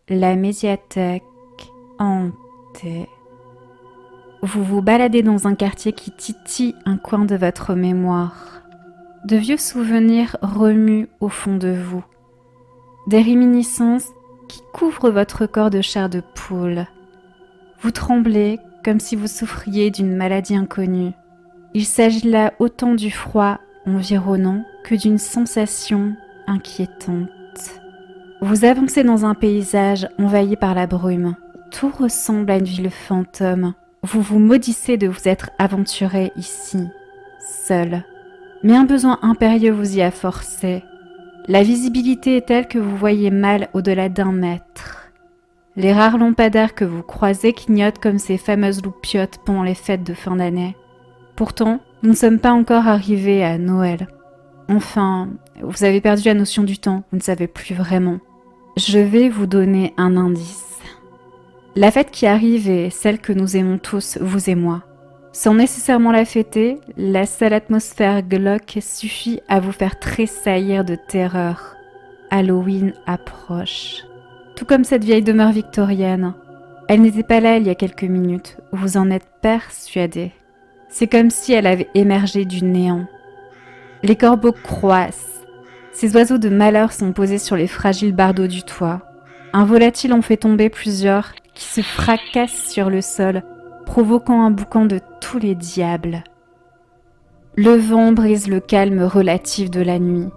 la médiathèque hantée. Vous vous baladez dans un quartier qui titille un coin de votre mémoire. De vieux souvenirs remuent au fond de vous. Des réminiscences qui couvrent votre corps de chair de poule. Vous tremblez comme si vous souffriez d'une maladie inconnue. Il s'agit là autant du froid environnant que d'une sensation inquiétante. Vous avancez dans un paysage envahi par la brume. Tout ressemble à une ville fantôme. Vous vous maudissez de vous être aventuré ici, seul. Mais un besoin impérieux vous y a forcé. La visibilité est telle que vous voyez mal au-delà d'1 mètre. Les rares lampadaires que vous croisez clignotent comme ces fameuses loupiottes pendant les fêtes de fin d'année. Pourtant, nous ne sommes pas encore arrivés à Noël. Enfin, vous avez perdu la notion du temps, vous ne savez plus vraiment. Je vais vous donner un indice. La fête qui arrive est celle que nous aimons tous, vous et moi. Sans nécessairement la fêter, la seule atmosphère glauque suffit à vous faire tressaillir de terreur. Halloween approche. Tout comme cette vieille demeure victorienne. Elle n'était pas là il y a quelques minutes, vous en êtes persuadé. C'est comme si elle avait émergé du néant. Les corbeaux croissent. Ces oiseaux de malheur sont posés sur les fragiles bardeaux du toit. Un volatile en fait tomber plusieurs qui se fracassent sur le sol, provoquant un boucan de tous les diables. Le vent brise le calme relatif de la nuit.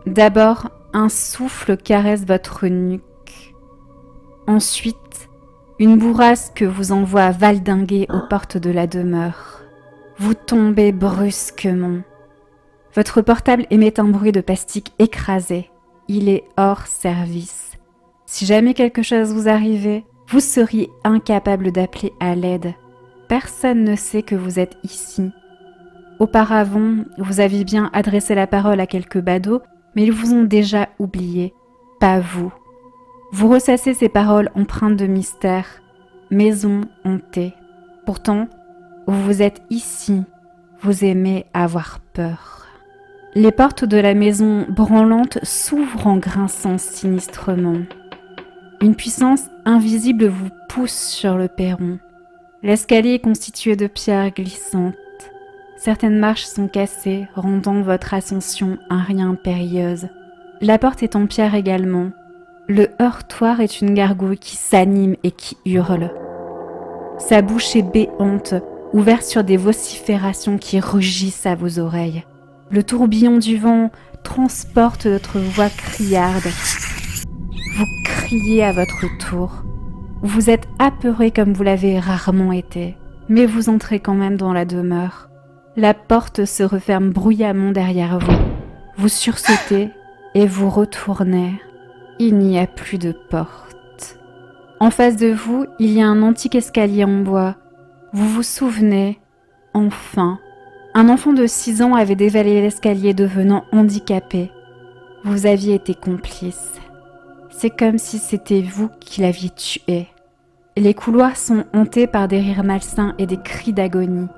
D'abord, un souffle caresse votre nuque. Ensuite, une bourrasque vous envoie valdinguer aux portes de la demeure. Vous tombez brusquement. Votre portable émet un bruit de plastique écrasé. Il est hors service. Si jamais quelque chose vous arrivait, vous seriez incapable d'appeler à l'aide. Personne ne sait que vous êtes ici. Auparavant, vous aviez bien adressé la parole à quelques badauds, mais ils vous ont déjà oublié. Pas vous. Vous ressassez ces paroles empreintes de mystère. Maison hantée. Pourtant, vous êtes ici. Vous aimez avoir peur. Les portes de la maison branlante s'ouvrent en grinçant sinistrement. Une puissance invisible vous pousse sur le perron. L'escalier est constitué de pierres glissantes. Certaines marches sont cassées, rendant votre ascension un rien périlleuse. La porte est en pierre également. Le heurtoir est une gargouille qui s'anime et qui hurle. Sa bouche est béante, ouverte sur des vociférations qui rugissent à vos oreilles. Le tourbillon du vent transporte votre voix criarde. Vous criez à votre tour. Vous êtes apeuré comme vous l'avez rarement été, mais vous entrez quand même dans la demeure. La porte se referme bruyamment derrière vous. Vous sursautez et vous retournez. Il n'y a plus de porte. En face de vous, il y a un antique escalier en bois. Vous vous souvenez, enfin, un enfant de 6 ans avait dévalé l'escalier devenant handicapé. Vous aviez été complice. C'est comme si c'était vous qui l'aviez tué. Les couloirs sont hantés par des rires malsains et des cris d'agonie.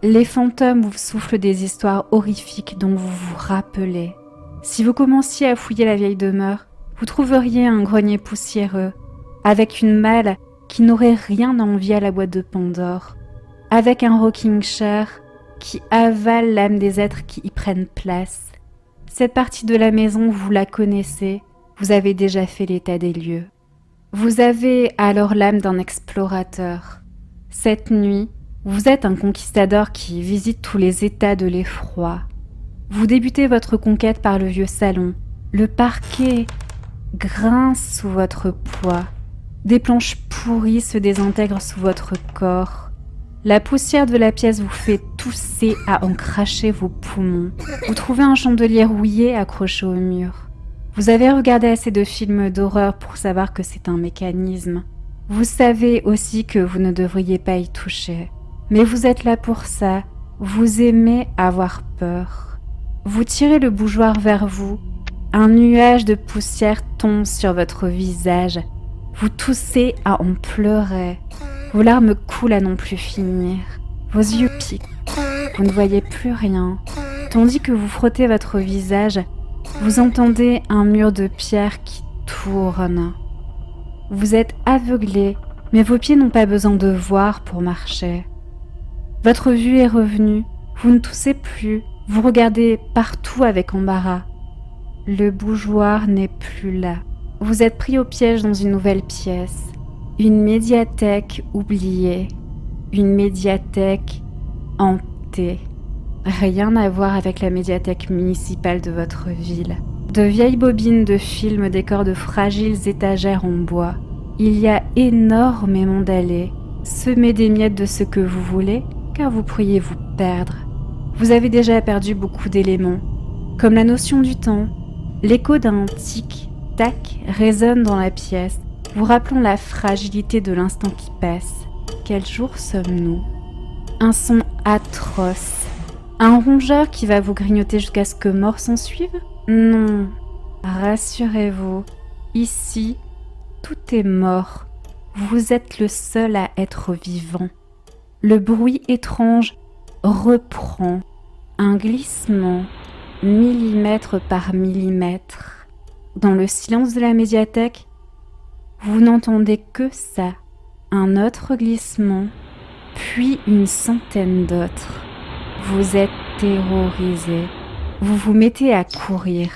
Les fantômes vous soufflent des histoires horrifiques dont vous vous rappelez. Si vous commenciez à fouiller la vieille demeure, vous trouveriez un grenier poussiéreux, avec une malle qui n'aurait rien à envier à la boîte de Pandore, avec un rocking chair qui avale l'âme des êtres qui y prennent place. Cette partie de la maison, vous la connaissez, vous avez déjà fait l'état des lieux. Vous avez alors l'âme d'un explorateur. Cette nuit, vous êtes un conquistador qui visite tous les états de l'effroi. Vous débutez votre conquête par le vieux salon. Le parquet grince sous votre poids. Des planches pourries se désintègrent sous votre corps. La poussière de la pièce vous fait tousser à en cracher vos poumons. Vous trouvez un chandelier rouillé accroché au mur. Vous avez regardé assez de films d'horreur pour savoir que c'est un mécanisme. Vous savez aussi que vous ne devriez pas y toucher. Mais vous êtes là pour ça. Vous aimez avoir peur. Vous tirez le bougeoir vers vous. Un nuage de poussière tombe sur votre visage. Vous toussez à en pleurer. Vos larmes coulent à n'en plus finir. Vos yeux piquent. Vous ne voyez plus rien. Tandis que vous frottez votre visage, vous entendez un mur de pierre qui tourne. Vous êtes aveuglé, mais vos pieds n'ont pas besoin de voir pour marcher. Votre vue est revenue, vous ne toussez plus, vous regardez partout avec embarras. Le bougeoir n'est plus là. Vous êtes pris au piège dans une nouvelle pièce. Une médiathèque oubliée. Une médiathèque hantée. Rien à voir avec la médiathèque municipale de votre ville. De vieilles bobines de films décorent de fragiles étagères en bois. Il y a énormément d'allées. Semez des miettes de ce que vous voulez, car vous pourriez vous perdre. Vous avez déjà perdu beaucoup d'éléments, comme la notion du temps. L'écho d'un tic-tac résonne dans la pièce, vous rappelant la fragilité de l'instant qui passe. Quel jour sommes-nous? Un son atroce. Un rongeur qui va vous grignoter jusqu'à ce que mort s'en suive? Non, rassurez-vous, ici, tout est mort. Vous êtes le seul à être vivant. Le bruit étrange reprend. Un glissement, millimètre par millimètre. Dans le silence de la médiathèque, vous n'entendez que ça. Un autre glissement, puis une centaine d'autres. Vous êtes terrorisé. Vous vous mettez à courir.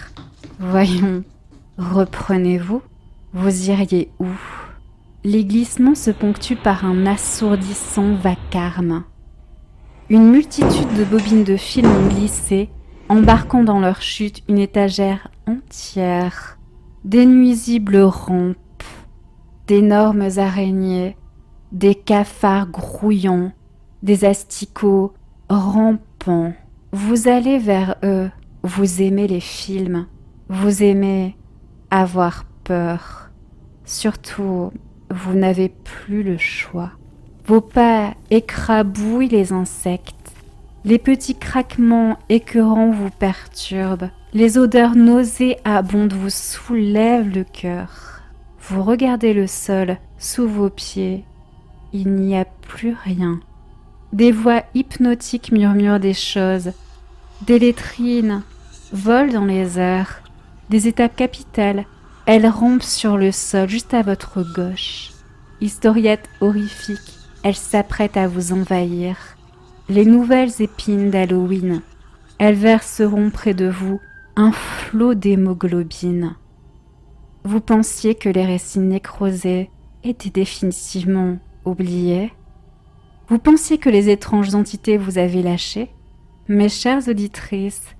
Voyons, reprenez-vous. Vous iriez où? Les glissements se ponctuent par un assourdissant vacarme. Une multitude de bobines de film ont glissé, embarquant dans leur chute une étagère entière. Des nuisibles rampes, d'énormes araignées, des cafards grouillants, des asticots rampants. Vous allez vers eux, vous aimez les films, vous aimez avoir peur. Surtout, vous n'avez plus le choix. Vos pas écrabouillent les insectes. Les petits craquements écœurants vous perturbent. Les odeurs nauséabondes vous soulèvent le cœur. Vous regardez le sol sous vos pieds. Il n'y a plus rien. Des voix hypnotiques murmurent des choses. Des lettrines volent dans les airs. Des étapes capitales, elles rampent sur le sol juste à votre gauche. Historiettes horrifiques, elles s'apprêtent à vous envahir. Les nouvelles épines d'Halloween, elles verseront près de vous un flot d'hémoglobine. Vous pensiez que les récits nécrosés étaient définitivement oubliés? Vous pensiez que les étranges entités vous avaient lâché? Mes chères auditrices,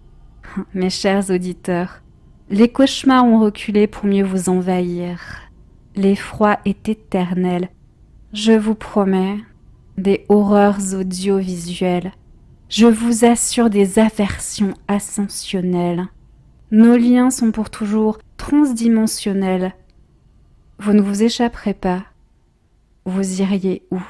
mes chers auditeurs, les cauchemars ont reculé pour mieux vous envahir. L'effroi est éternel. Je vous promets des horreurs audiovisuelles. Je vous assure des aversions ascensionnelles. Nos liens sont pour toujours transdimensionnels. Vous ne vous échapperez pas. Vous iriez où ?